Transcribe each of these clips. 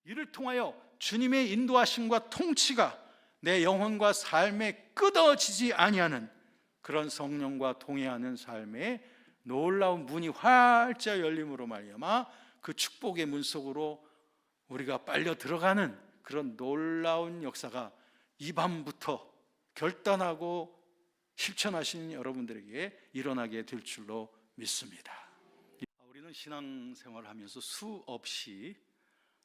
이를 통하여 주님의 인도하심과 통치가 내 영혼과 삶에 끊어지지 아니하는 그런 성령과 동행하는 삶에 놀라운 문이 활짝 열림으로 말미암아 그 축복의 문 속으로 우리가 빨려 들어가는 그런 놀라운 역사가 이 밤부터 결단하고 실천하신 여러분들에게 일어나게 될 줄로 믿습니다. 우리는 신앙생활을 하면서 수없이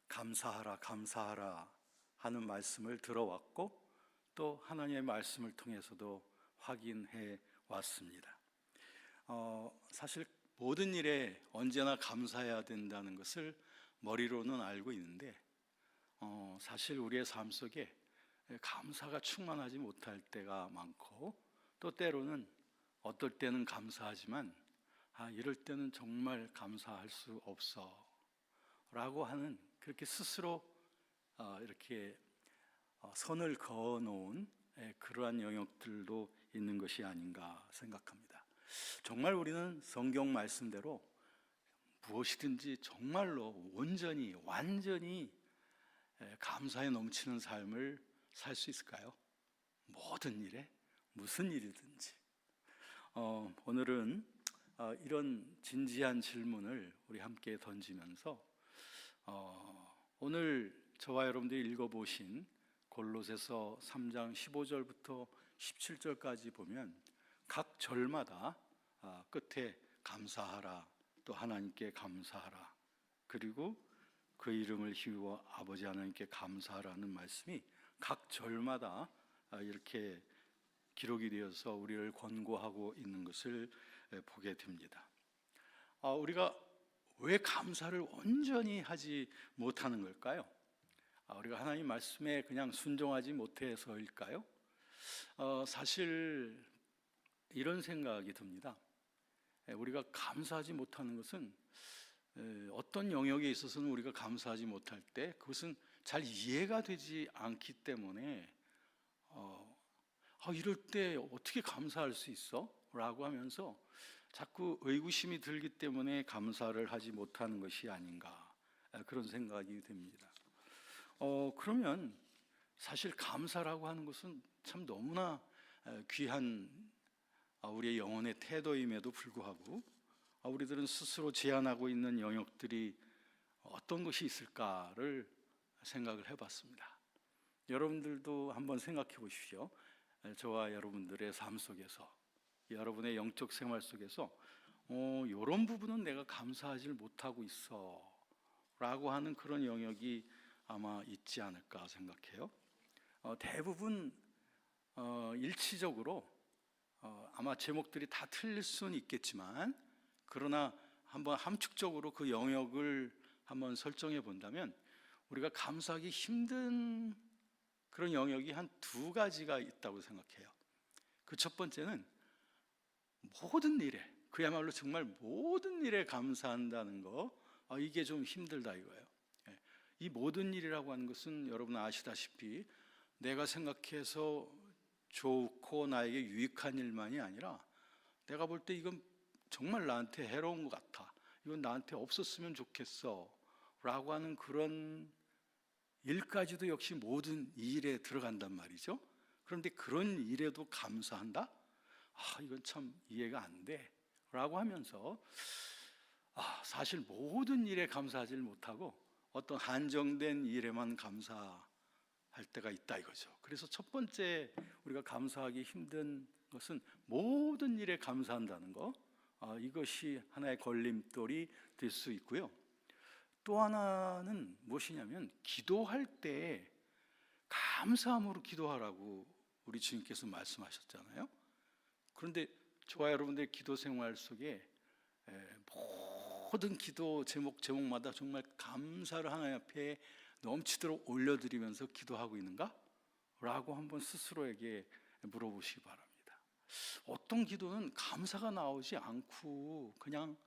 감사하라 감사하라 하는 말씀을 들어왔고 또 하나님의 말씀을 통해서도 확인해 왔습니다. 사실 모든 일에 언제나 감사해야 된다는 것을 머리로는 알고 있는데 사실 우리의 삶 속에 감사가 충만하지 못할 때가 많고 또 때로는 어떨 때는 감사하지만 이럴 때는 정말 감사할 수 없어 라고 하는 그렇게 스스로 이렇게 선을 그어놓은 그러한 영역들도 있는 것이 아닌가 생각합니다. 정말 우리는 성경 말씀대로 무엇이든지 정말로 온전히 완전히 감사에 넘치는 삶을 살 수 있을까요? 모든 일에 무슨 일이든지. 오늘은 이런 진지한 질문을 우리 함께 던지면서 오늘 저와 여러분들이 읽어보신 골로새서 3장 15절부터 17절까지 보면 각 절마다 끝에 감사하라, 또 하나님께 감사하라, 그리고 그 이름을 힘입어 아버지 하나님께 감사하라는 말씀이 각 절마다 이렇게 기록이 되어서 우리를 권고하고 있는 것을 보게 됩니다. 우리가 왜 감사를 온전히 하지 못하는 걸까요? 우리가 하나님 말씀에 그냥 순종하지 못해서일까요? 사실 이런 생각이 듭니다. 우리가 감사하지 못하는 것은 어떤 영역에 있어서는 우리가 감사하지 못할 때 그것은 잘 이해가 되지 않기 때문에 이럴 때 어떻게 감사할 수 있어? 라고 하면서 자꾸 의구심이 들기 때문에 감사를 하지 못하는 것이 아닌가, 그런 생각이 듭니다. 그러면 사실 감사라고 하는 것은 참 너무나 귀한 우리의 영혼의 태도임에도 불구하고 우리들은 스스로 제한하고 있는 영역들이 어떤 것이 있을까를 생각을 해봤습니다. 여러분들도 한번 생각해 보십시오. 저와 여러분들의 삶 속에서, 여러분의 영적 생활 속에서 이런 부분은 내가 감사하지 못하고 있어 라고 하는 그런 영역이 아마 있지 않을까 생각해요. 대부분 일치적으로 아마 제목들이 다 틀릴 수는 있겠지만, 그러나 한번 함축적으로 그 영역을 한번 설정해 본다면 우리가 감사하기 힘든 그런 영역이 한 두 가지가 있다고 생각해요. 그 첫 번째는 모든 일에, 그야말로 정말 모든 일에 감사한다는 거, 이게 좀 힘들다 이거예요. 이 모든 일이라고 하는 것은 여러분 아시다시피 내가 생각해서 좋고 나에게 유익한 일만이 아니라 내가 볼 때 이건 정말 나한테 해로운 것 같아, 이건 나한테 없었으면 좋겠어 라고 하는 그런 일까지도 역시 모든 일에 들어간단 말이죠. 그런데 그런 일에도 감사한다? 이건 참 이해가 안 돼 라고 하면서 사실 모든 일에 감사하지 못하고 어떤 한정된 일에만 감사할 때가 있다 이거죠. 그래서 첫 번째 우리가 감사하기 힘든 것은 모든 일에 감사한다는 거, 이것이 하나의 걸림돌이 될 수 있고요. 또 하나는 무엇이냐면 기도할 때 감사함으로 기도하라고 우리 주님께서 말씀하셨잖아요. 그런데 저와 여러분들의 기도 생활 속에 모든 기도 제목마다 정말 감사를 하나님 앞에 넘치도록 올려드리면서 기도하고 있는가? 라고 한번 스스로에게 물어보시기 바랍니다. 어떤 기도는 감사가 나오지 않고 그냥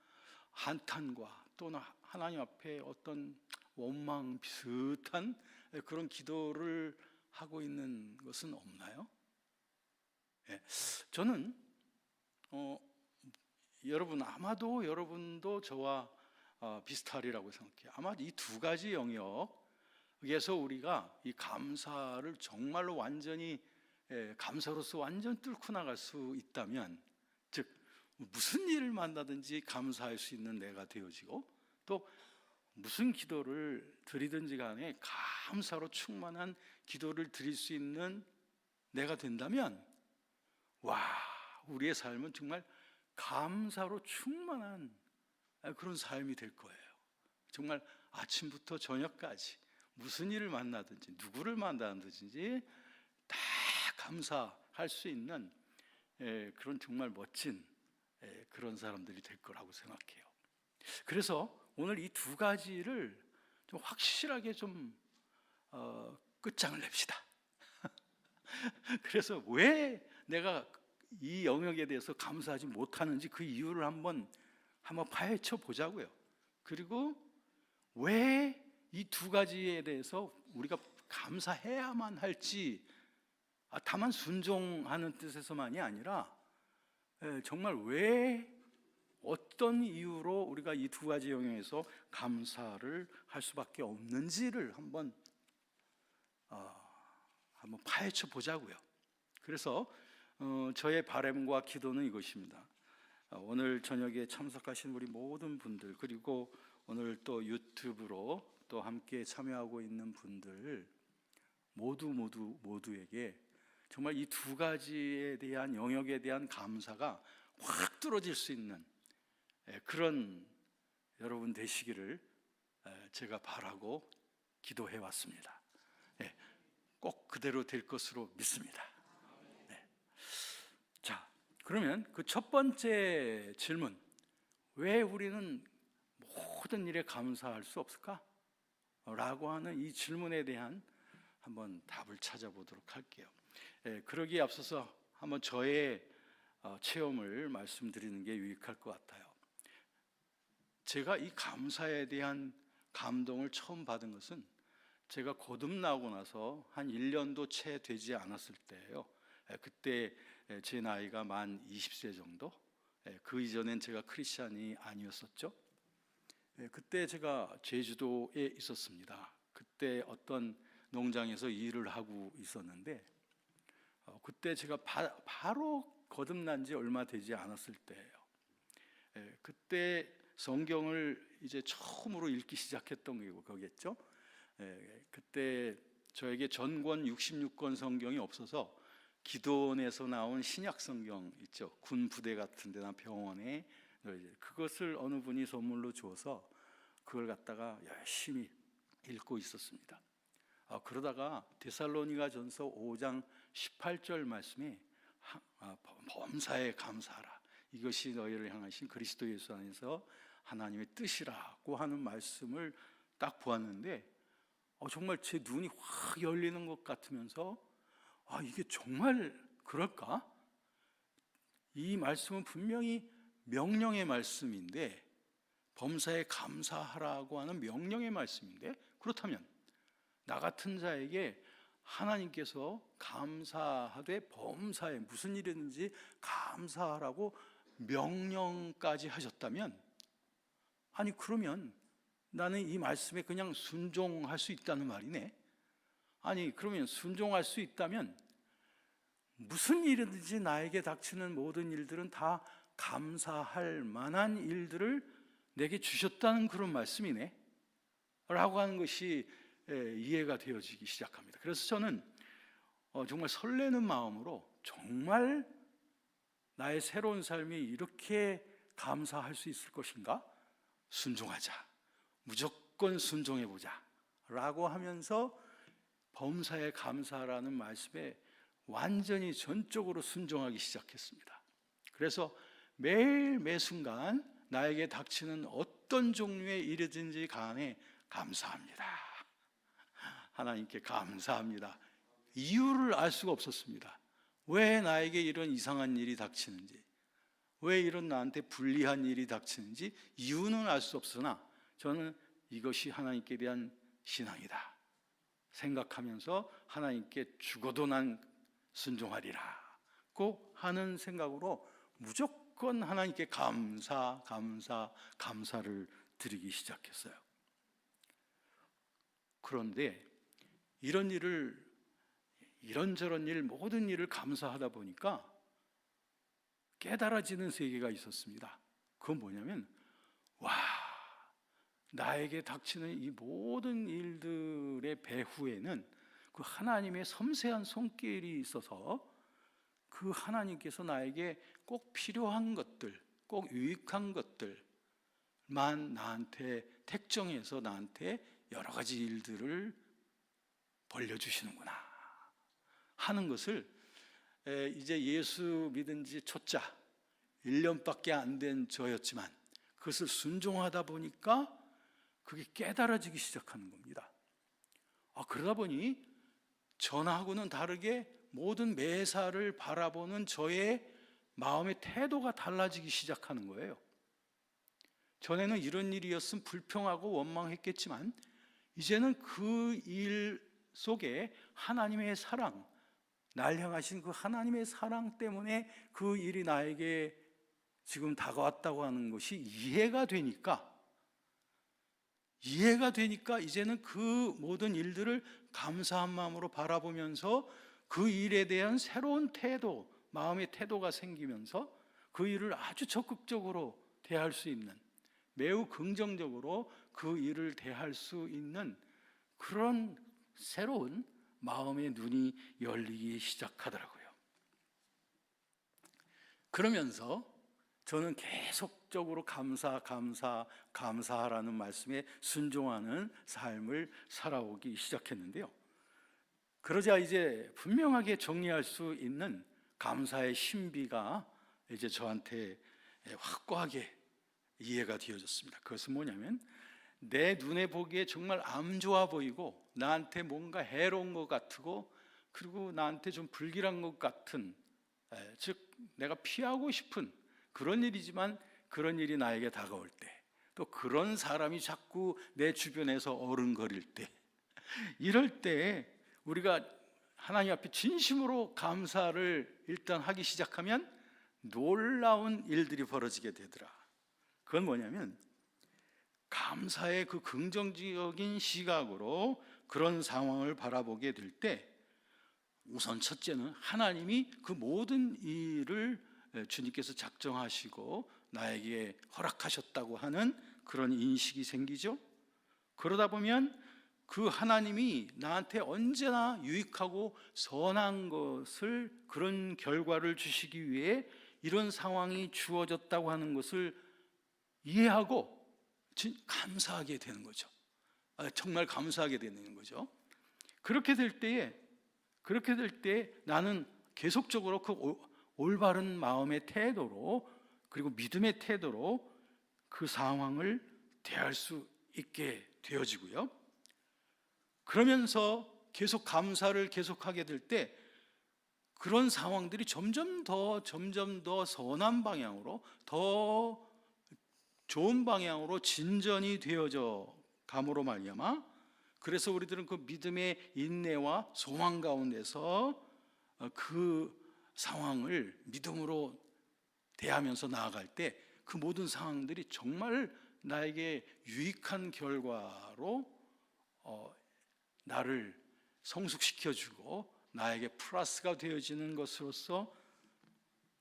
한탄과 또는 하나님 앞에 어떤 원망 비슷한 그런 기도를 하고 있는 것은 없나요? 저는 아마도 여러분도 저와 비슷하리라고 생각해요. 아마 이 두 가지 영역, 그래서 우리가 이 감사를 정말로 완전히 감사로서 완전 뚫고 나갈 수 있다면, 즉 무슨 일을 만나든지 감사할 수 있는 내가 되어지고, 또 무슨 기도를 드리든지 간에 감사로 충만한 기도를 드릴 수 있는 내가 된다면, 와, 우리의 삶은 정말 감사로 충만한 그런 삶이 될 거예요. 정말 아침부터 저녁까지 무슨 일을 만나든지 누구를 만나든지 다 감사할 수 있는 그런 정말 멋진 그런 사람들이 될 거라고 생각해요. 그래서 오늘 이 두 가지를 좀 확실하게 좀 끝장을 냅시다. 그래서 왜 내가 이 영역에 대해서 감사하지 못하는지 그 이유를 한번 파헤쳐 보자고요. 그리고 왜 이 두 가지에 대해서 우리가 감사해야만 할지, 다만 순종하는 뜻에서만이 아니라 정말 왜, 어떤 이유로 우리가 이 두 가지 영역에서 감사를 할 수밖에 없는지를 한번 파헤쳐 보자고요. 그래서 저의 바람과 기도는 이것입니다. 오늘 저녁에 참석하신 우리 모든 분들, 그리고 오늘 또 유튜브로 또 함께 참여하고 있는 분들 모두에게 정말 이 두 가지에 대한 영역에 대한 감사가 확 뚫어질 수 있는 그런 여러분 되시기를 제가 바라고 기도해 왔습니다. 꼭 그대로 될 것으로 믿습니다. 자, 그러면 그 첫 번째 질문, 왜 우리는 모든 일에 감사할 수 없을까? 라고 하는 이 질문에 대한 한번 답을 찾아보도록 할게요. 그러기에 앞서서 한번 저의 체험을 말씀드리는 게 유익할 것 같아요. 제가 이 감사에 대한 감동을 처음 받은 것은 제가 거듭나고 나서 한 1년도 채 되지 않았을 때예요. 그때 제 나이가 만 20세 정도? 그 이전엔 제가 크리스찬이 아니었었죠. 그때 제가 제주도에 있었습니다. 그때 어떤 농장에서 일을 하고 있었는데, 그때 제가 바로 거듭난 지 얼마 되지 않았을 때예요. 그때 성경을 이제 처음으로 읽기 시작했던 거겠죠. 그때 저에게 전권 66권 성경이 없어서 기도원에서 나온 신약 성경 있죠. 군 부대 같은 데나 병원에 그것을 어느 분이 선물로 주어서 그걸 갖다가 열심히 읽고 있었습니다. 그러다가 데살로니가 전서 5장 18절 말씀에 범사에 감사하라, 이것이 너희를 향하신 그리스도 예수 안에서 하나님의 뜻이라고 하는 말씀을 딱 보았는데, 정말 제 눈이 확 열리는 것 같으면서, 이게 정말 그럴까? 이 말씀은 분명히 명령의 말씀인데, 범사에 감사하라고 하는 명령의 말씀인데, 그렇다면 나 같은 자에게 하나님께서 감사하되 범사에 무슨 일이든지 감사하라고 명령까지 하셨다면, 그러면 나는 이 말씀에 그냥 순종할 수 있다는 말이네. 그러면 순종할 수 있다면 무슨 일이든지 나에게 닥치는 모든 일들은 다 감사할 만한 일들을 내게 주셨다는 그런 말씀이네 라고 하는 것이 이해가 되어지기 시작합니다. 그래서 저는 정말 설레는 마음으로, 정말 나의 새로운 삶이 이렇게 감사할 수 있을 것인가? 순종하자, 무조건 순종해보자 라고 하면서 범사에 감사라는 말씀에 완전히 전적으로 순종하기 시작했습니다. 그래서 매일 매순간 나에게 닥치는 어떤 종류의 일이든지 간에 감사합니다, 하나님께 감사합니다. 이유를 알 수가 없었습니다. 왜 나에게 이런 이상한 일이 닥치는지, 왜 이런 나한테 불리한 일이 닥치는지 이유는 알 수 없으나 저는 이것이 하나님께 대한 신앙이다 생각하면서 하나님께 죽어도 난 순종하리라고 하는 생각으로 무조건 하나님께 감사를 드리기 시작했어요. 그런데 이런저런 일, 모든 일을 감사하다 보니까 깨달아지는 세계가 있었습니다. 그건 뭐냐면, 와, 나에게 닥치는 이 모든 일들의 배후에는 그 하나님의 섬세한 손길이 있어서 그 하나님께서 나에게 꼭 필요한 것들, 꼭 유익한 것들만 나한테 택정해서 나한테 여러 가지 일들을 벌려주시는구나 하는 것을, 이제 예수 믿은 지 초짜 1년밖에 안 된 저였지만 그것을 순종하다 보니까 그게 깨달아지기 시작하는 겁니다. 그러다 보니 전하고는 다르게 모든 매사를 바라보는 저의 마음의 태도가 달라지기 시작하는 거예요. 전에는 이런 일이었으면 불평하고 원망했겠지만 이제는 그 일 속에 하나님의 사랑, 날 향하신 그 하나님의 사랑 때문에 그 일이 나에게 지금 다가왔다고 하는 것이 이해가 되니까 이제는 그 모든 일들을 감사한 마음으로 바라보면서 그 일에 대한 새로운 태도, 마음의 태도가 생기면서 그 일을 아주 적극적으로 대할 수 있는, 매우 긍정적으로 그 일을 대할 수 있는 그런 새로운 마음의 눈이 열리기 시작하더라고요. 그러면서 저는 계속적으로 감사하라는 말씀에 순종하는 삶을 살아오기 시작했는데요. 그러자 이제 분명하게 정리할 수 있는 감사의 신비가 이제 저한테 확고하게 이해가 되어졌습니다. 그것은 뭐냐면, 내 눈에 보기에 정말 안 좋아 보이고 나한테 뭔가 해로운 것 같고 그리고 나한테 좀 불길한 것 같은, 즉 내가 피하고 싶은 그런 일이지만 그런 일이 나에게 다가올 때, 또 그런 사람이 자꾸 내 주변에서 어른거릴 때, 이럴 때 우리가 하나님 앞에 진심으로 감사를 일단 하기 시작하면 놀라운 일들이 벌어지게 되더라. 그건 뭐냐면, 감사의 그 긍정적인 시각으로 그런 상황을 바라보게 될 때, 우선 첫째는 하나님이 그 모든 일을 주님께서 작정하시고 나에게 허락하셨다고 하는 그런 인식이 생기죠. 그러다 보면 그 하나님이 나한테 언제나 유익하고 선한 것을, 그런 결과를 주시기 위해 이런 상황이 주어졌다고 하는 것을 이해하고 감사하게 되는 거죠. 정말 감사하게 되는 거죠. 그렇게 될 때에 나는 계속적으로 그 올바른 마음의 태도로, 그리고 믿음의 태도로 그 상황을 대할 수 있게 되어지고요. 그러면서 계속 감사를 계속하게 될 때 그런 상황들이 점점 더 선한 방향으로, 더 좋은 방향으로 진전이 되어져 감으로 말미암아, 그래서 우리들은 그 믿음의 인내와 소망 가운데서 그 상황을 믿음으로 대하면서 나아갈 때 그 모든 상황들이 정말 나에게 유익한 결과로 나를 성숙시켜주고 나에게 플러스가 되어지는 것으로서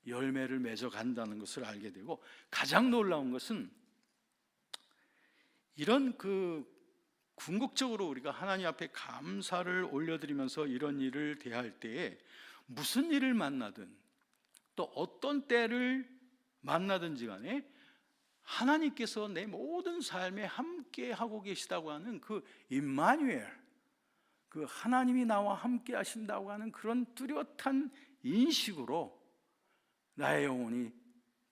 열매를 맺어 간다는 것을 알게 되고, 가장 놀라운 것은 이런 궁극적으로 우리가 하나님 앞에 감사를 올려드리면서 이런 일을 대할 때에 무슨 일을 만나든 또 어떤 때를 만나든지 간에 하나님께서 내 모든 삶에 함께 하고 계시다고 하는 그 임마누엘, 그 하나님이 나와 함께 하신다고 하는 그런 뚜렷한 인식으로 나의 영혼이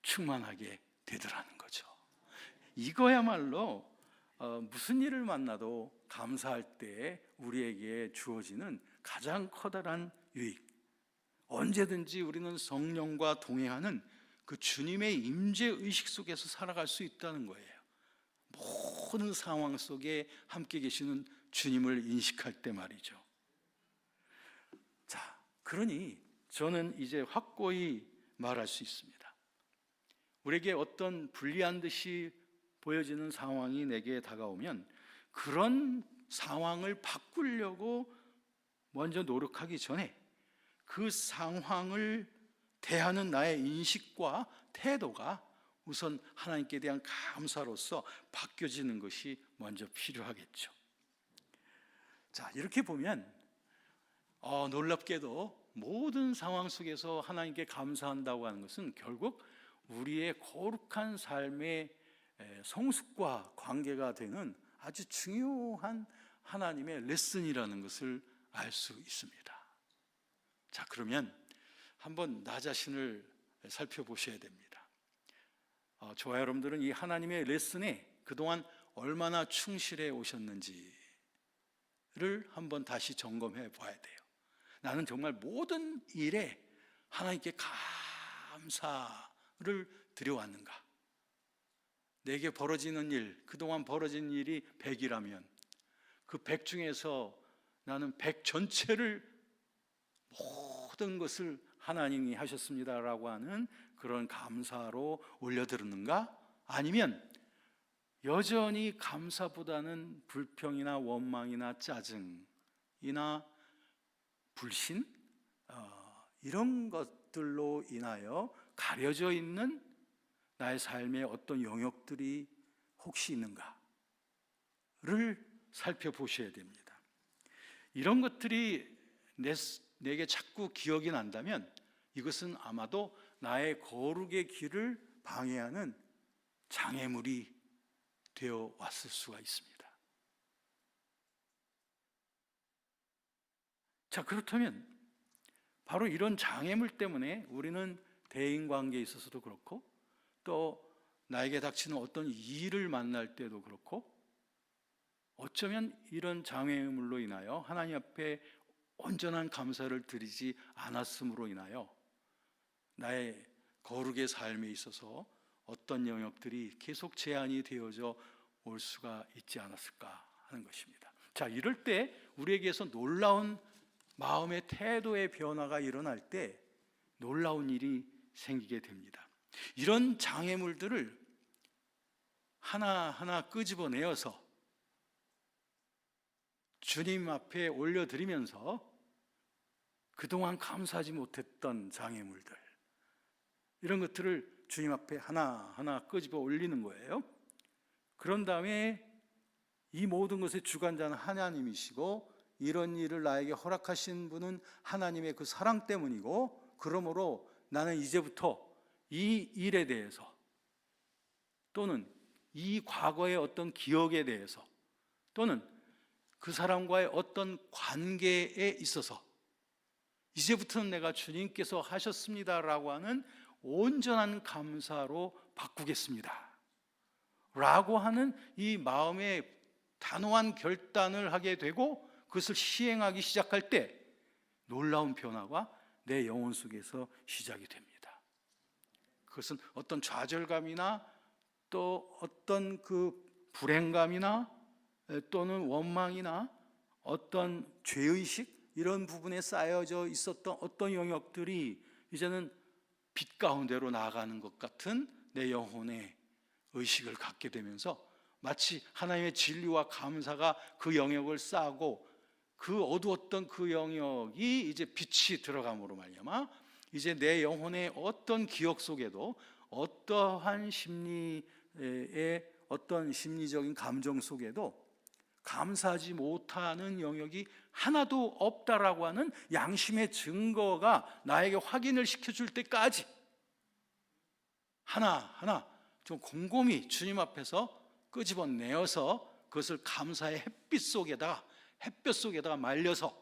충만하게 되더라는 거죠. 이거야말로 무슨 일을 만나도 감사할 때 우리에게 주어지는 가장 커다란 유익. 언제든지 우리는 성령과 동행하는 그 주님의 임재 의식 속에서 살아갈 수 있다는 거예요. 모든 상황 속에 함께 계시는 주님을 인식할 때 말이죠. 자, 그러니 저는 이제 확고히 말할 수 있습니다. 우리에게 어떤 불리한 듯이 보여지는 상황이 내게 다가오면 그런 상황을 바꾸려고 먼저 노력하기 전에 그 상황을 대하는 나의 인식과 태도가 우선 하나님께 대한 감사로서 바뀌어지는 것이 먼저 필요하겠죠. 자, 이렇게 보면 놀랍게도 모든 상황 속에서 하나님께 감사한다고 하는 것은 결국 우리의 거룩한 삶의 성숙과 관계가 되는 아주 중요한 하나님의 레슨이라는 것을 알 수 있습니다. 자, 그러면 한번 나 자신을 살펴보셔야 됩니다. 저와 여러분들은 이 하나님의 레슨에 그동안 얼마나 충실해 오셨는지를 한번 다시 점검해 봐야 돼요. 나는 정말 모든 일에 하나님께 감사를 드려왔는가? 내게 벌어지는 일, 그동안 벌어진 일이 100이라면 그 100 중에서 나는 100 전체를 모든 것을 하나님이 하셨습니다라고 하는 그런 감사로 올려드렸는가? 아니면 여전히 감사보다는 불평이나 원망이나 짜증이나 불신 이런 것들로 인하여 가려져 있는 나의 삶의 어떤 영역들이 혹시 있는가를 살펴보셔야 됩니다. 이런 것들이 내게 자꾸 기억이 난다면 이것은 아마도 나의 거룩의 길을 방해하는 장애물이 되어 왔을 수가 있습니다. 자, 그렇다면 바로 이런 장애물 때문에 우리는 대인관계에 있어서도 그렇고 또 나에게 닥치는 어떤 일을 만날 때도 그렇고 어쩌면 이런 장애물로 인하여 하나님 앞에 온전한 감사를 드리지 않았음으로 인하여 나의 거룩의 삶에 있어서 어떤 영역들이 계속 제한이 되어져 올 수가 있지 않았을까 하는 것입니다. 자, 이럴 때 우리에게서 놀라운 마음의 태도의 변화가 일어날 때 놀라운 일이 생기게 됩니다. 이런 장애물들을 하나하나 끄집어내어서 주님 앞에 올려드리면서 그동안 감사하지 못했던 장애물들, 이런 것들을 주님 앞에 하나하나 끄집어 올리는 거예요. 그런 다음에 이 모든 것의 주관자는 하나님이시고 이런 일을 나에게 허락하신 분은 하나님의 그 사랑 때문이고, 그러므로 나는 이제부터 이 일에 대해서 또는 이 과거의 어떤 기억에 대해서 또는 그 사람과의 어떤 관계에 있어서 이제부터는 내가 주님께서 하셨습니다라고 하는 온전한 감사로 바꾸겠습니다 라고 하는 이 마음의 단호한 결단을 하게 되고 그것을 시행하기 시작할 때 놀라운 변화가 내 영혼 속에서 시작이 됩니다. 그것은 어떤 좌절감이나 또 어떤 그 불행감이나 또는 원망이나 어떤 죄의식, 이런 부분에 쌓여져 있었던 어떤 영역들이 이제는 빛 가운데로 나아가는 것 같은 내 영혼의 의식을 갖게 되면서 마치 하나님의 진리와 감사가 그 영역을 쌓고 그 어두웠던 그 영역이 이제 빛이 들어감으로 말미암아 이제 내 영혼의 어떤 기억 속에도 어떠한 심리의 어떤 심리적인 감정 속에도 감사하지 못하는 영역이 하나도 없다라고 하는 양심의 증거가 나에게 확인을 시켜줄 때까지 하나하나 좀 곰곰이 주님 앞에서 끄집어내어서 그것을 감사의 햇빛 속에다가 말려서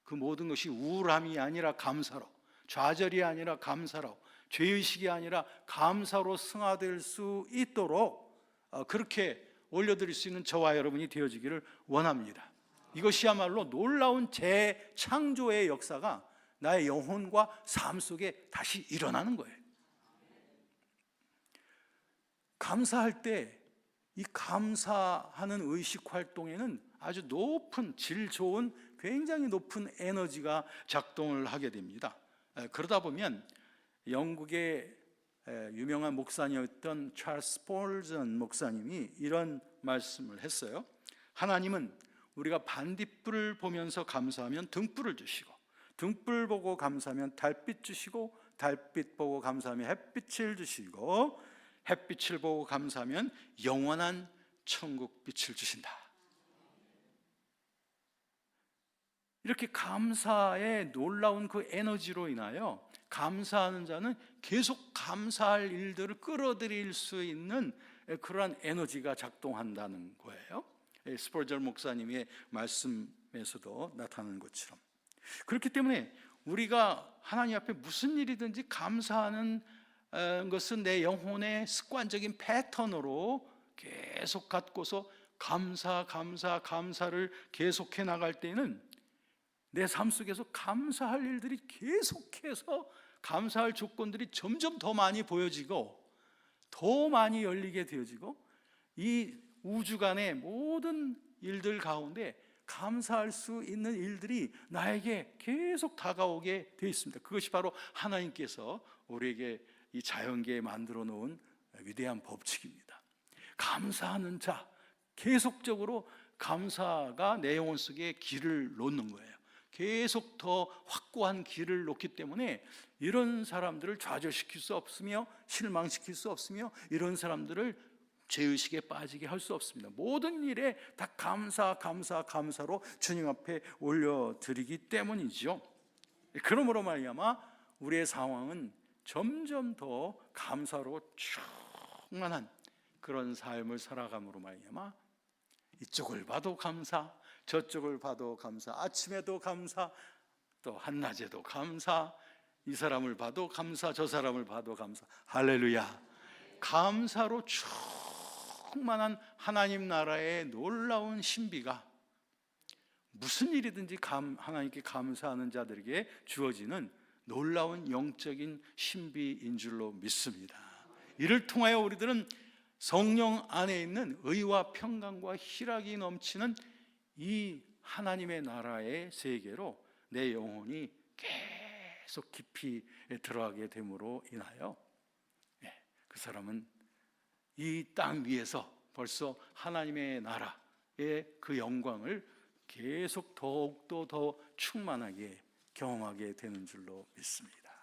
그 모든 것이 우울함이 아니라 감사로, 좌절이 아니라 감사로, 죄의식이 아니라 감사로 승화될 수 있도록 그렇게 올려드릴 수 있는 저와 여러분이 되어지기를 원합니다. 이것이야말로 놀라운 재창조의 역사가 나의 영혼과 삶 속에 다시 일어나는 거예요. 감사할 때 이 감사하는 의식 활동에는 아주 높은 질 좋은 굉장히 높은 에너지가 작동을 하게 됩니다. 그러다 보면 영국의 유명한 목사님이었던 찰스 스폴전 목사님이 이런 말씀을 했어요. 하나님은 우리가 반딧불을 보면서 감사하면 등불을 주시고, 등불 보고 감사하면 달빛 주시고, 달빛 보고 감사하면 햇빛을 주시고, 햇빛을 보고 감사하면 영원한 천국빛을 주신다. 이렇게 감사의 놀라운 그 에너지로 인하여 감사하는 자는 계속 감사할 일들을 끌어들일 수 있는 그러한 에너지가 작동한다는 거예요. 스펄전 목사님의 말씀에서도 나타나는 것처럼. 그렇기 때문에 우리가 하나님 앞에 무슨 일이든지 감사하는 것은 내 영혼의 습관적인 패턴으로 계속 갖고서 감사를 계속해 나갈 때는 내 삶 속에서 감사할 일들이 계속해서, 감사할 조건들이 점점 더 많이 보여지고 더 많이 열리게 되어지고, 이 우주간의 모든 일들 가운데 감사할 수 있는 일들이 나에게 계속 다가오게 되어 있습니다. 그것이 바로 하나님께서 우리에게 이 자연계에 만들어 놓은 위대한 법칙입니다. 감사하는 자, 계속적으로 감사가 내 영혼 속에 길을 놓는 거예요. 계속 더 확고한 길을 놓기 때문에 이런 사람들을 좌절시킬 수 없으며 실망시킬 수 없으며 이런 사람들을 죄의식에 빠지게 할 수 없습니다. 모든 일에 다 감사로 주님 앞에 올려드리기 때문이죠. 그러므로 말미암아 우리의 상황은 점점 더 감사로 충만한 그런 삶을 살아감으로 말미암아 이쪽을 봐도 감사, 저쪽을 봐도 감사, 아침에도 감사, 또 한낮에도 감사, 이 사람을 봐도 감사, 저 사람을 봐도 감사. 할렐루야. 감사로 충만한 하나님 나라의 놀라운 신비가 무슨 일이든지 하나님께 감사하는 자들에게 주어지는 놀라운 영적인 신비인 줄로 믿습니다. 이를 통하여 우리들은 성령 안에 있는 의와 평강과 희락이 넘치는 이 하나님의 나라의 세계로 내 영혼이 계속 깊이 들어가게 됨으로 인하여 그 사람은 이 땅 위에서 벌써 하나님의 나라의 그 영광을 계속 더욱더 더 충만하게 경험하게 되는 줄로 믿습니다.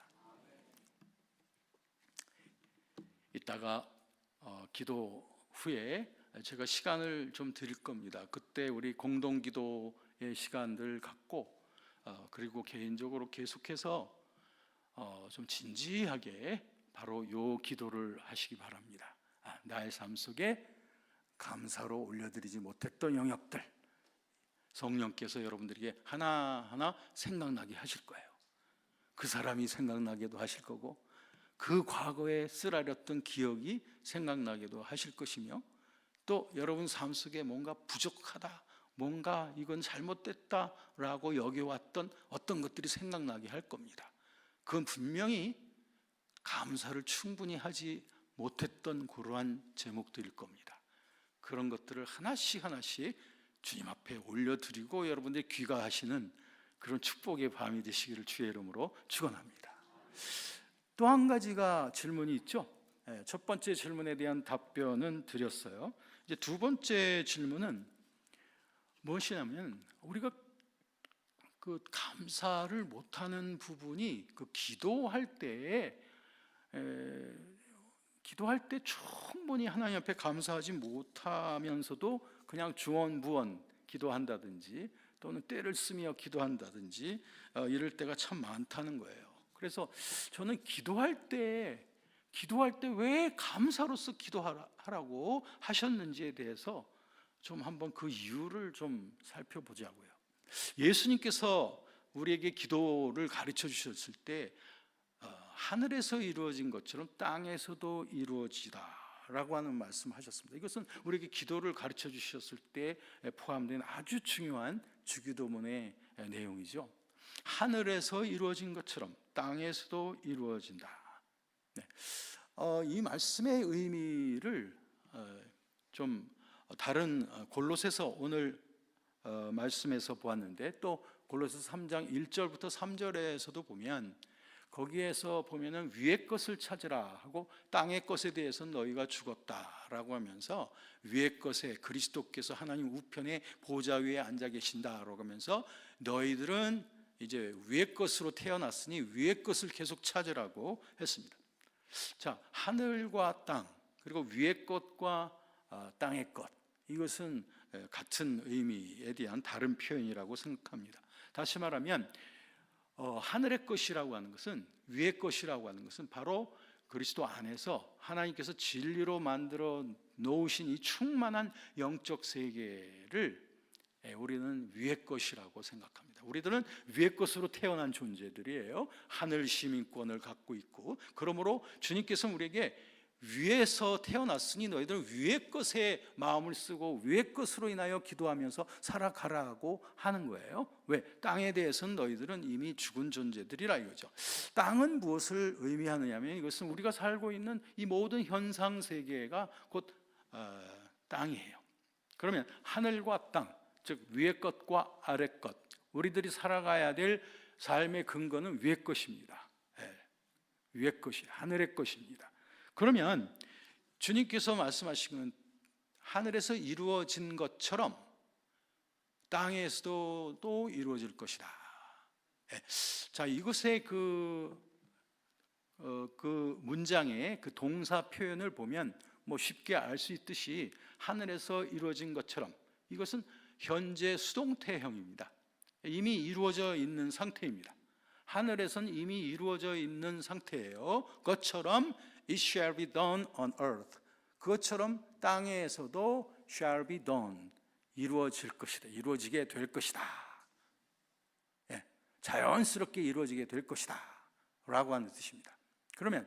이따가 기도 후에 제가 시간을 좀 드릴 겁니다. 그때 우리 공동기도의 시간들 갖고 그리고 개인적으로 계속해서 좀 진지하게 바로 요 기도를 하시기 바랍니다. 나의 삶 속에 감사로 올려드리지 못했던 영역들, 성령께서 여러분들에게 하나하나 생각나게 하실 거예요. 그 사람이 생각나게도 하실 거고, 그 과거에 쓰라렸던 기억이 생각나게도 하실 것이며, 또 여러분 삶 속에 뭔가 부족하다, 뭔가 이건 잘못됐다라고 여겨왔던 어떤 것들이 생각나게 할 겁니다. 그건 분명히 감사를 충분히 하지 못했던 그러한 제목들일 겁니다. 그런 것들을 하나씩 주님 앞에 올려드리고 여러분들이 귀가하시는 그런 축복의 밤이 되시기를 주의 이름으로 축원합니다. 또 한 가지가 질문이 있죠. 첫 번째 질문에 대한 답변은 드렸어요. 이제 두 번째 질문은 무엇이냐면, 우리가 그 감사를 못하는 부분이 그 기도할 때 충분히 하나님 앞에 감사하지 못하면서도 그냥 주원부원 기도한다든지 또는 때를 쓰며 기도한다든지 이럴 때가 참 많다는 거예요. 그래서 저는 기도할 때 왜 감사로서 기도하라고 하셨는지에 대해서 좀 한번 그 이유를 좀 살펴보자고요. 예수님께서 우리에게 기도를 가르쳐 주셨을 때 하늘에서 이루어진 것처럼 땅에서도 이루어지다라고 하는 말씀하셨습니다. 이것은 우리에게 기도를 가르쳐 주셨을 때 포함된 아주 중요한 주기도문의 내용이죠. 하늘에서 이루어진 것처럼 땅에서도 이루어진다. 이 말씀의 의미를 좀 다른 골로새서 오늘 말씀에서 보았는데, 또 골로새서 3장 1절부터 3절에서도 보면 거기에서 보면은 위의 것을 찾으라 하고 땅의 것에 대해서는 너희가 죽었다라고 하면서 위의 것에 그리스도께서 하나님 우편에 보좌 위에 앉아 계신다라고 하면서 너희들은 이제 위의 것으로 태어났으니 위의 것을 계속 찾으라고 했습니다. 자, 하늘과 땅 그리고 위의 것과 땅의 것, 이것은 같은 의미에 대한 다른 표현이라고 생각합니다. 다시 말하면 하늘의 것이라고 하는 것은, 위의 것이라고 하는 것은 바로 그리스도 안에서 하나님께서 진리로 만들어 놓으신 이 충만한 영적 세계를 우리는 위의 것이라고 생각합니다. 우리들은 위의 것으로 태어난 존재들이에요. 하늘 시민권을 갖고 있고, 그러므로 주님께서는 우리에게 위에서 태어났으니 너희들은 위의 것에 마음을 쓰고 위의 것으로 인하여 기도하면서 살아가라고 하는 거예요. 왜? 땅에 대해서는 너희들은 이미 죽은 존재들이라 이거죠. 땅은 무엇을 의미하느냐 하면, 이것은 우리가 살고 있는 이 모든 현상 세계가 곧 땅이에요. 그러면 하늘과 땅, 즉 위의 것과 아래 것, 우리들이 살아가야 될 삶의 근거는 위의 것입니다. 위의 것이 하늘의 것입니다. 그러면 주님께서 말씀하시는 하늘에서 이루어진 것처럼 땅에서도 또 이루어질 것이다. 자, 이것의 그 문장의 그 동사 표현을 보면 뭐 쉽게 알 수 있듯이 하늘에서 이루어진 것처럼, 이것은 현재 수동태형입니다. 이미 이루어져 있는 상태입니다. 하늘에서는 이미 이루어져 있는 상태예요. 그것처럼 It shall be done on earth. 그것처럼 땅에서도 shall be done. 이루어질 것이다. 이루어지게 될 것이다. 자연스럽게 이루어지게 될 것이다 라고 하는 뜻입니다. 그러면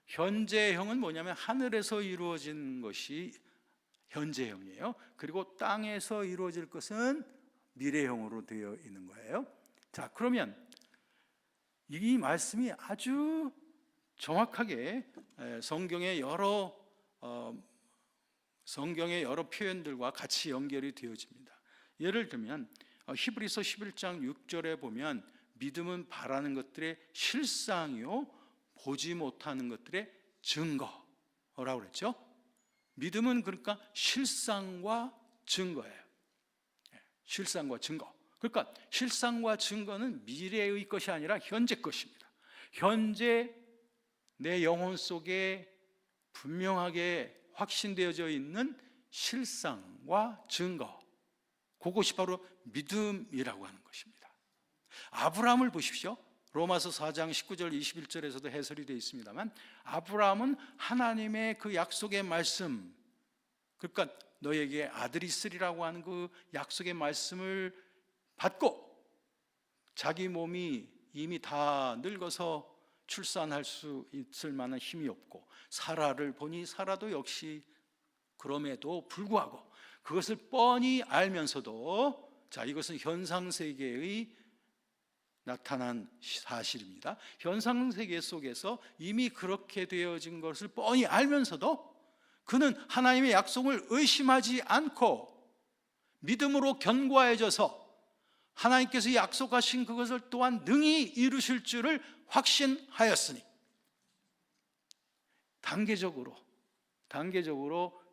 현재형은 뭐냐면 하늘에서 이루어진 것이 현재형이에요. 그리고 땅에서 이루어질 것은 미래형으로 되어 있는 거예요. 자, 그러면 이 말씀이 아주 정확하게 성경의 여러 표현들과 같이 연결이 되어집니다. 예를 들면 히브리서 11장 6절에 보면 믿음은 바라는 것들의 실상이요 보지 못하는 것들의 증거라고 그랬죠. 믿음은 그러니까 실상과 증거예요. 실상과 증거. 그러니까 실상과 증거는 미래의 것이 아니라 현재 것입니다. 현재 내 영혼 속에 분명하게 확신되어져 있는 실상과 증거, 그것이 바로 믿음이라고 하는 것입니다. 아브라함을 보십시오. 로마서 4장 19절 21절에서도 해설이 되어 있습니다만, 아브라함은 하나님의 그 약속의 말씀, 그러니까 너에게 아들이 있으리라고 하는 그 약속의 말씀을 받고 자기 몸이 이미 다 늙어서 출산할 수 있을 만한 힘이 없고, 사라를 보니 사라도 역시 그럼에도 불구하고 그것을 뻔히 알면서도, 자, 이것은 현상세계의 나타난 사실입니다. 현상세계 속에서 이미 그렇게 되어진 것을 뻔히 알면서도 그는 하나님의 약속을 의심하지 않고 믿음으로 견고해져서 하나님께서 약속하신 그것을 또한 능히 이루실 줄을 확신하였으니, 단계적으로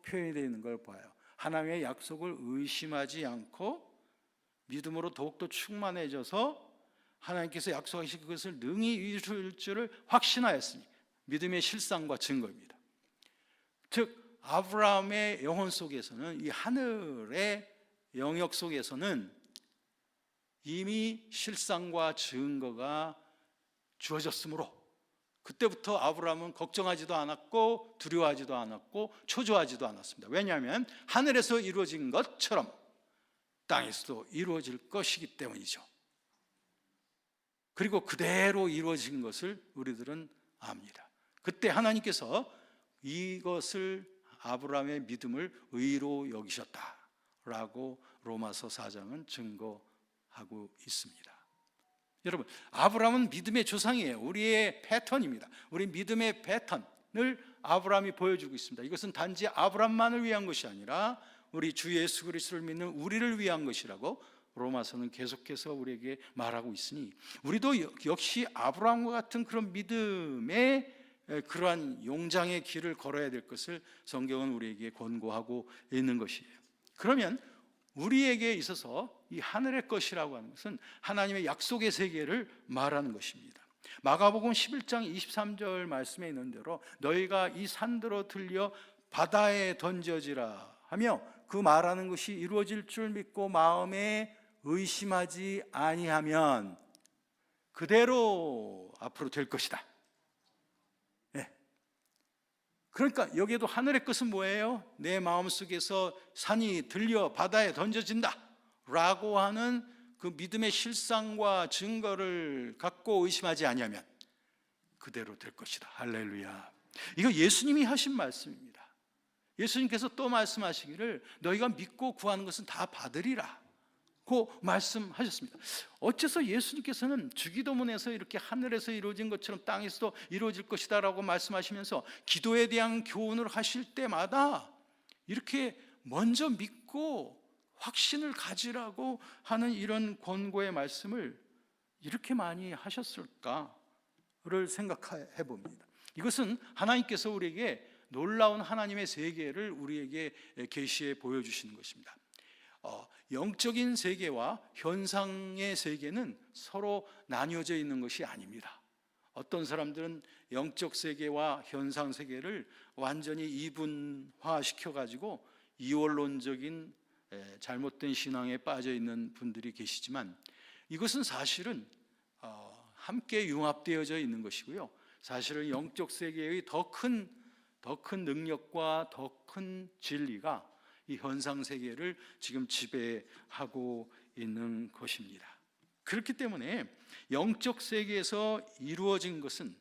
표현이 되어 있는 걸 봐요. 하나님의 약속을 의심하지 않고 믿음으로 더욱더 충만해져서 하나님께서 약속하신 그것을 능히 이루실 줄을 확신하였으니, 믿음의 실상과 증거입니다. 즉 아브라함의 영혼 속에서는, 이 하늘의 영역 속에서는 이미 실상과 증거가 주어졌으므로 그때부터 아브라함은 걱정하지도 않았고 두려워하지도 않았고 초조하지도 않았습니다. 왜냐하면 하늘에서 이루어진 것처럼 땅에서도 이루어질 것이기 때문이죠. 그리고 그대로 이루어진 것을 우리들은 압니다. 그때 하나님께서 이것을, 아브라함의 믿음을 의로 여기셨다라고 로마서 4장은 증거하고 있습니다. 여러분, 아브라함은 믿음의 조상이에요. 우리의 패턴입니다. 우리 믿음의 패턴을 아브라함이 보여주고 있습니다. 이것은 단지 아브라함만을 위한 것이 아니라 우리 주 예수 그리스도를 믿는 우리를 위한 것이라고 로마서는 계속해서 우리에게 말하고 있으니 우리도 역시 아브라함과 같은 그런 믿음의 그러한 용장의 길을 걸어야 될 것을 성경은 우리에게 권고하고 있는 것이에요. 그러면 우리에게 있어서 이 하늘의 것이라고 하는 것은 하나님의 약속의 세계를 말하는 것입니다. 마가복음 11장 23절 말씀에 있는 대로 너희가 이 산들어 들려 바다에 던져지라 하며 그 말하는 것이 이루어질 줄 믿고 마음에 의심하지 아니하면 그대로 앞으로 될 것이다. 네. 그러니까 여기에도 하늘의 것은 뭐예요? 내 마음속에서 산이 들려 바다에 던져진다 라고 하는 그 믿음의 실상과 증거를 갖고 의심하지 아니하면 그대로 될 것이다. 할렐루야. 이거 예수님이 하신 말씀입니다. 예수님께서 또 말씀하시기를 너희가 믿고 구하는 것은 다 받으리라 고 말씀하셨습니다. 어째서 예수님께서는 주기도문에서 이렇게 하늘에서 이루어진 것처럼 땅에서도 이루어질 것이다 라고 말씀하시면서 기도에 대한 교훈을 하실 때마다 이렇게 먼저 믿고 확신을 가지라고 하는 이런 권고의 말씀을 이렇게 많이 하셨을까를 생각해 봅니다. 이것은 하나님께서 우리에게 놀라운 하나님의 세계를 우리에게 계시해 보여주시는 것입니다. 영적인 세계와 현상의 세계는 서로 나뉘어져 있는 것이 아닙니다. 어떤 사람들은 영적 세계와 현상 세계를 완전히 이분화시켜 가지고 이원론적인 잘못된 신앙에 빠져 있는 분들이 계시지만 이것은 사실은 함께 융합되어져 있는 것이고요. 사실은 영적 세계의 더 큰 능력과 더 큰 진리가 이 현상 세계를 지금 지배하고 있는 것입니다. 그렇기 때문에 영적 세계에서 이루어진 것은,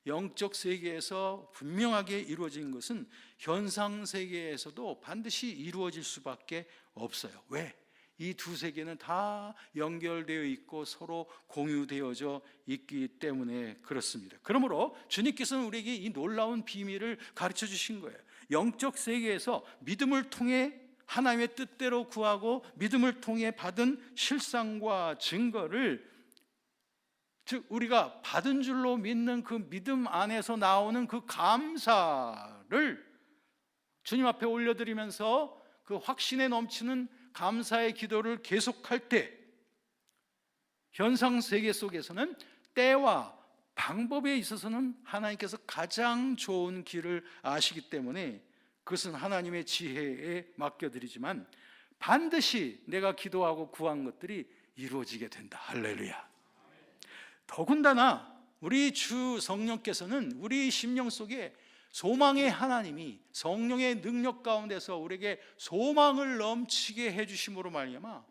영적 세계에서 분명하게 이루어진 것은 현상 세계에서도 반드시 이루어질 수밖에 없어요. 왜? 이 두 세계는 다 연결되어 있고 서로 공유되어져 있기 때문에 그렇습니다. 그러므로 주님께서는 우리에게 이 놀라운 비밀을 가르쳐 주신 거예요. 영적 세계에서 믿음을 통해 하나님의 뜻대로 구하고 믿음을 통해 받은 실상과 증거를, 즉 우리가 받은 줄로 믿는 그 믿음 안에서 나오는 그 감사를 주님 앞에 올려드리면서 그 확신에 넘치는 감사의 기도를 계속할 때 현상 세계 속에서는 때와 방법에 있어서는 하나님께서 가장 좋은 길을 아시기 때문에 그것은 하나님의 지혜에 맡겨드리지만 반드시 내가 기도하고 구한 것들이 이루어지게 된다. 할렐루야. 더군다나 우리 주 성령께서는 우리 심령 속에 소망의 하나님이 성령의 능력 가운데서 우리에게 소망을 넘치게 해주심으로 말미암아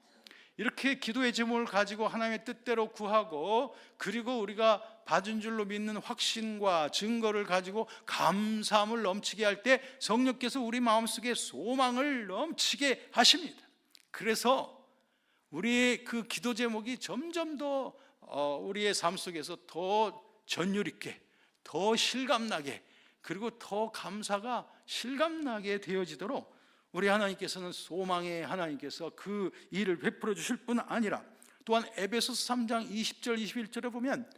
이렇게 기도의 제목을 가지고 하나님의 뜻대로 구하고 그리고 우리가 받은 줄로 믿는 확신과 증거를 가지고 감사함을 넘치게 할 때 성령께서 우리 마음속에 소망을 넘치게 하십니다. 그래서 우리의 그 기도 제목이 점점 더 우리의 삶 속에서 더 전율 있게, 더 실감나게, 그리고 더 감사가 실감나게 되어지도록 우리 하나님께서는 소망의 하나님께서 그 일을 베풀어 주실 뿐 아니라 또한 에베소서 3장 20절 21절에 보면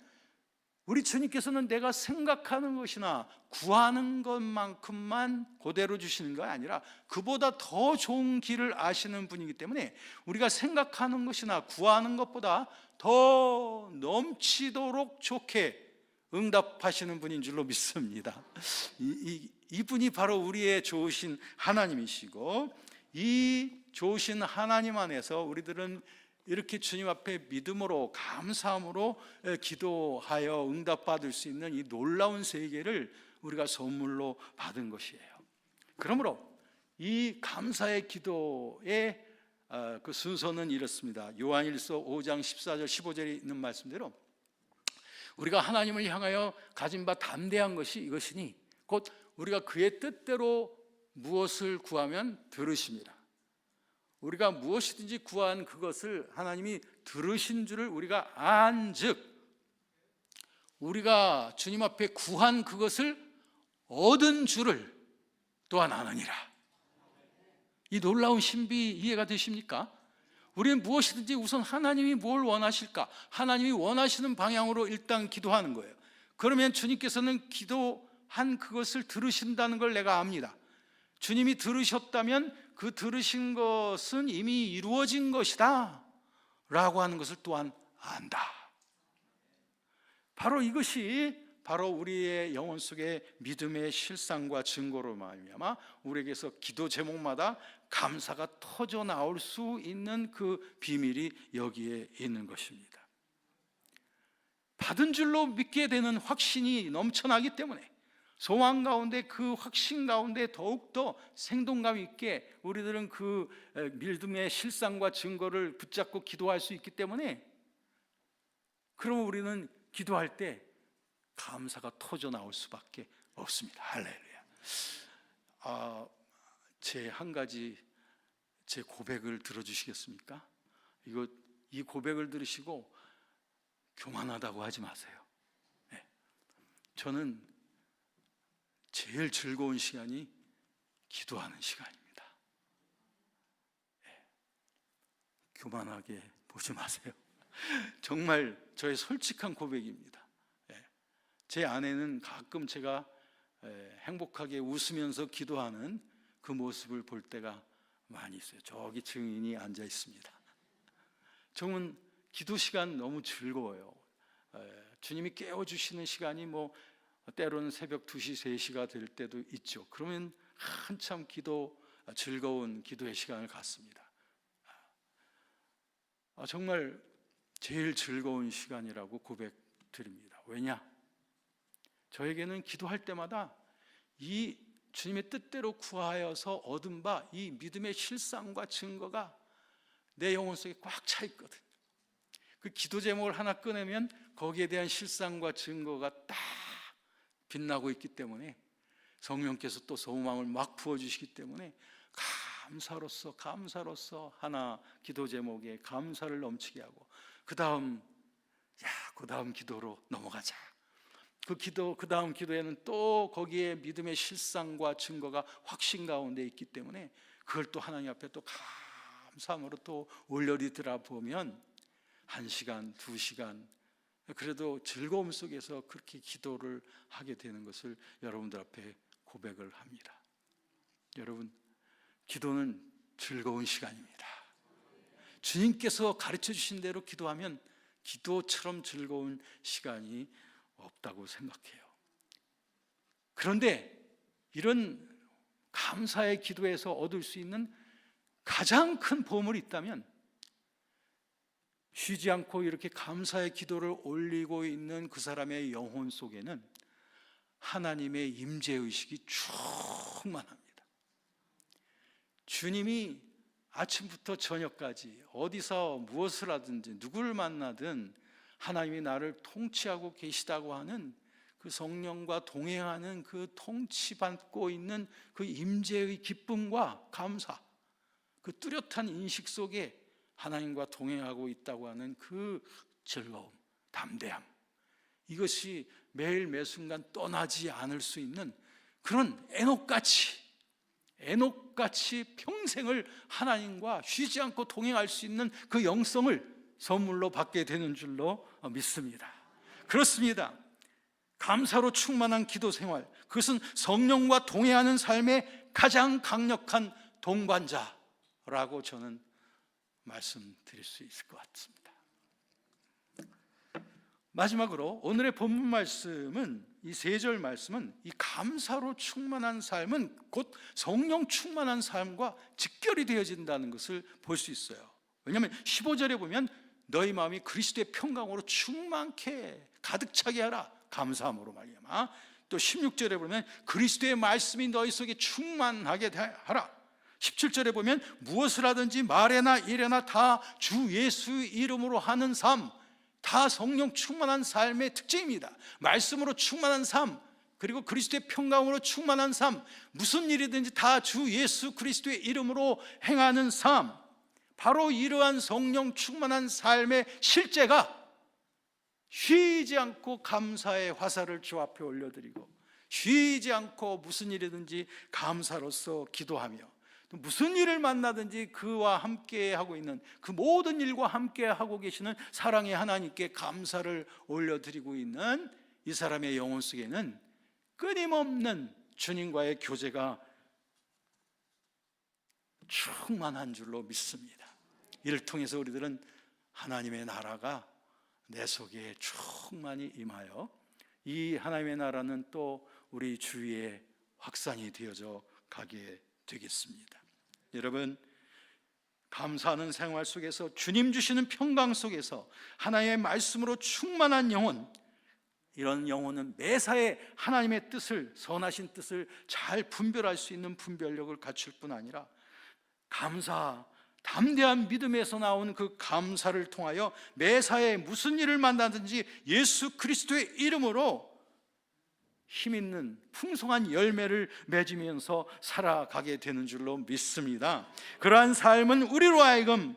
우리 주님께서는 내가 생각하는 것이나 구하는 것만큼만 그대로 주시는 거 아니라 그보다 더 좋은 길을 아시는 분이기 때문에 우리가 생각하는 것이나 구하는 것보다 더 넘치도록 좋게 응답하시는 분인 줄로 믿습니다. 이분이 바로 우리의 좋으신 하나님이시고 이 좋으신 하나님 안에서 우리들은 이렇게 주님 앞에 믿음으로 감사함으로 기도하여 응답받을 수 있는 이 놀라운 세계를 우리가 선물로 받은 것이에요. 그러므로 이 감사의 기도의 그 순서는 이렇습니다. 요한일서 5장 14절 15절에 있는 말씀대로 우리가 하나님을 향하여 가진 바 담대한 것이 이것이니 곧 우리가 그의 뜻대로 무엇을 구하면 들으십니다. 우리가 무엇이든지 구한 그것을 하나님이 들으신 줄을 우리가 안즉 우리가 주님 앞에 구한 그것을 얻은 줄을 또한 아느니라. 이 놀라운 신비 이해가 되십니까? 우리는 무엇이든지 우선 하나님이 뭘 원하실까? 하나님이 원하시는 방향으로 일단 기도하는 거예요. 그러면 주님께서는 기도한 그것을 들으신다는 걸 내가 압니다. 주님이 들으셨다면 그 들으신 것은 이미 이루어진 것이다 라고 하는 것을 또한 안다. 바로 이것이 바로 우리의 영혼 속에 믿음의 실상과 증거로 말미암아 우리에게서 기도 제목마다 감사가 터져 나올 수 있는 그 비밀이 여기에 있는 것입니다. 받은 줄로 믿게 되는 확신이 넘쳐나기 때문에 소망 가운데 그 확신 가운데 더욱더 생동감 있게 우리들은 그 믿음의 실상과 증거를 붙잡고 기도할 수 있기 때문에, 그러면 우리는 기도할 때 감사가 터져 나올 수밖에 없습니다. 할렐루야. 제 한 가지 제 고백을 들어주시겠습니까? 이 고백을 들으시고 교만하다고 하지 마세요. 네. 저는 제일 즐거운 시간이 기도하는 시간입니다. 네. 교만하게 보지 마세요. 정말 저의 솔직한 고백입니다. 제 아내는 가끔 제가 행복하게 웃으면서 기도하는 그 모습을 볼 때가 많이 있어요. 저기 증인이 앉아 있습니다. 저는 기도 시간 너무 즐거워요. 주님이 깨워주시는 시간이 때로는 새벽 2시, 3시가 될 때도 있죠. 그러면 한참 즐거운 기도의 시간을 갖습니다. 정말 제일 즐거운 시간이라고 고백드립니다. 왜냐? 저에게는 기도할 때마다 이 주님의 뜻대로 구하여서 얻은 바 이 믿음의 실상과 증거가 내 영혼 속에 꽉 차 있거든요. 그 기도 제목을 하나 꺼내면 거기에 대한 실상과 증거가 딱 빛나고 있기 때문에 성령께서 또 소망을 막 부어주시기 때문에 감사로서 하나 기도 제목에 감사를 넘치게 하고 그 다음 기도로 넘어가자. 그 다음 기도에는 또 거기에 믿음의 실상과 증거가 확신 가운데 있기 때문에 그걸 또 하나님 앞에 또 감사함으로 또 올려드리다 보면 1시간, 2시간 그래도 즐거움 속에서 그렇게 기도를 하게 되는 것을 여러분들 앞에 고백을 합니다. 여러분, 기도는 즐거운 시간입니다. 주님께서 가르쳐 주신 대로 기도하면 기도처럼 즐거운 시간이 없다고 생각해요. 그런데 이런 감사의 기도에서 얻을 수 있는 가장 큰 보물이 있다면 쉬지 않고 이렇게 감사의 기도를 올리고 있는 그 사람의 영혼 속에는 하나님의 임재의식이 충만합니다. 주님이 아침부터 저녁까지 어디서 무엇을 하든지 누구를 만나든 하나님이 나를 통치하고 계시다고 하는 그 성령과 동행하는 그 통치받고 있는 그 임재의 기쁨과 감사, 그 뚜렷한 인식 속에 하나님과 동행하고 있다고 하는 그 즐거움, 담대함, 이것이 매일 매순간 떠나지 않을 수 있는 그런 에녹같이 평생을 하나님과 쉬지 않고 동행할 수 있는 그 영성을 선물로 받게 되는 줄로 믿습니다. 그렇습니다. 감사로 충만한 기도 생활, 그것은 성령과 동행하는 삶의 가장 강력한 동반자라고 저는 말씀드릴 수 있을 것 같습니다. 마지막으로 오늘의 본문 말씀은, 이 3절 말씀은 이 감사로 충만한 삶은 곧 성령 충만한 삶과 직결이 되어진다는 것을 볼 수 있어요. 왜냐하면 15절에 보면 너희 마음이 그리스도의 평강으로 충만케 가득 차게 하라, 감사함으로 말미암아. 또 16절에 보면 그리스도의 말씀이 너희 속에 충만하게 하라. 17절에 보면 무엇을 하든지 말에나 일에나 다 주 예수 이름으로 하는 삶, 다 성령 충만한 삶의 특징입니다. 말씀으로 충만한 삶, 그리고 그리스도의 평강으로 충만한 삶, 무슨 일이든지 다 주 예수 그리스도의 이름으로 행하는 삶, 바로 이러한 성령 충만한 삶의 실제가 쉬지 않고 감사의 화살을 주 앞에 올려드리고 쉬지 않고 무슨 일이든지 감사로서 기도하며 또 무슨 일을 만나든지 그와 함께 하고 있는, 그 모든 일과 함께 하고 계시는 사랑의 하나님께 감사를 올려드리고 있는 이 사람의 영혼 속에는 끊임없는 주님과의 교제가 충만한 줄로 믿습니다. 이를 통해서 우리들은 하나님의 나라가 내 속에 충만히 임하여 이 하나님의 나라는 또 우리 주위에 확산이 되어져 가게 되겠습니다. 여러분, 감사하는 생활 속에서 주님 주시는 평강 속에서 하나님의 말씀으로 충만한 영혼, 이런 영혼은 매사에 하나님의 뜻을, 선하신 뜻을 잘 분별할 수 있는 분별력을 갖출 뿐 아니라 감사, 담대한 믿음에서 나온 그 감사를 통하여 매사에 무슨 일을 만나든지 예수 그리스도의 이름으로 힘있는 풍성한 열매를 맺으면서 살아가게 되는 줄로 믿습니다. 그러한 삶은 우리로 하여금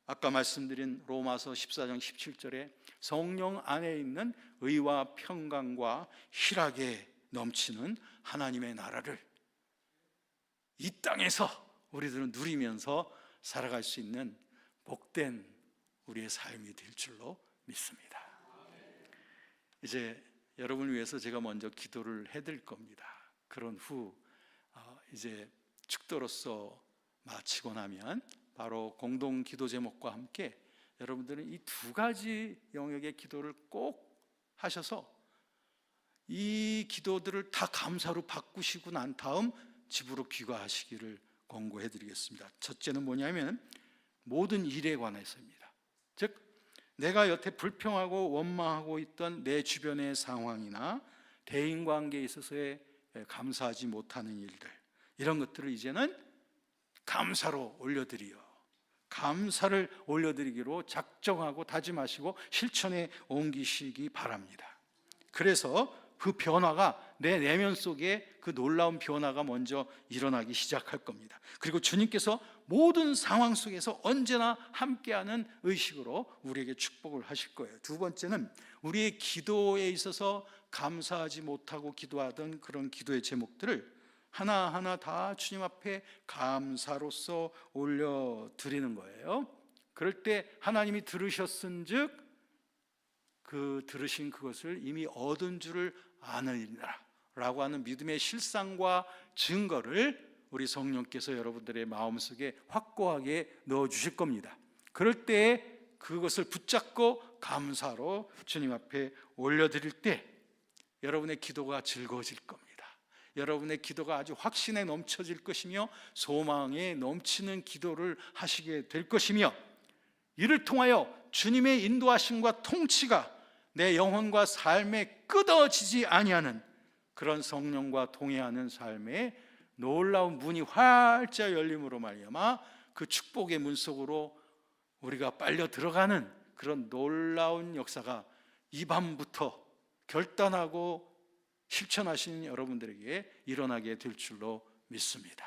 아까 말씀드린 로마서 14장 17절에 성령 안에 있는 의와 평강과 희락에 넘치는 하나님의 나라를 이 땅에서 우리들은 누리면서 살아갈 수 있는 복된 우리의 삶이 될 줄로 믿습니다. 이제 여러분을 위해서 제가 먼저 기도를 해드릴 겁니다. 그런 후 이제 축도로서 마치고 나면 바로 공동 기도 제목과 함께 여러분들은 이 두 가지 영역의 기도를 꼭 하셔서 이 기도들을 다 감사로 바꾸시고 난 다음 집으로 귀가하시기를 권고해드리겠습니다. 첫째는 뭐냐면 모든 일에 관해서입니다. 즉 내가 여태 불평하고 원망하고 있던 내 주변의 상황이나 대인관계에 있어서의 감사하지 못하는 일들, 이런 것들을 이제는 감사로 올려드리어 감사를 올려드리기로 작정하고 다짐하시고 실천에 옮기시기 바랍니다. 그래서 그 변화가 내 내면 속에 그 놀라운 변화가 먼저 일어나기 시작할 겁니다. 그리고 주님께서 모든 상황 속에서 언제나 함께하는 의식으로 우리에게 축복을 하실 거예요. 두 번째는 우리의 기도에 있어서 감사하지 못하고 기도하던 그런 기도의 제목들을 하나하나 다 주님 앞에 감사로서 올려드리는 거예요. 그럴 때 하나님이 들으셨은즉 그 들으신 그것을 이미 얻은 줄을 아느니라 라고 하는 믿음의 실상과 증거를 우리 성령께서 여러분들의 마음속에 확고하게 넣어주실 겁니다. 그럴 때 그것을 붙잡고 감사로 주님 앞에 올려드릴 때 여러분의 기도가 즐거워질 겁니다. 여러분의 기도가 아주 확신에 넘쳐질 것이며 소망에 넘치는 기도를 하시게 될 것이며, 이를 통하여 주님의 인도하심과 통치가 내 영혼과 삶에 끊어지지 아니하는 그런 성령과 동행하는 삶에 놀라운 문이 활짝 열림으로 말미암아 그 축복의 문 속으로 우리가 빨려 들어가는 그런 놀라운 역사가 이 밤부터 결단하고 실천하시는 여러분들에게 일어나게 될 줄로 믿습니다.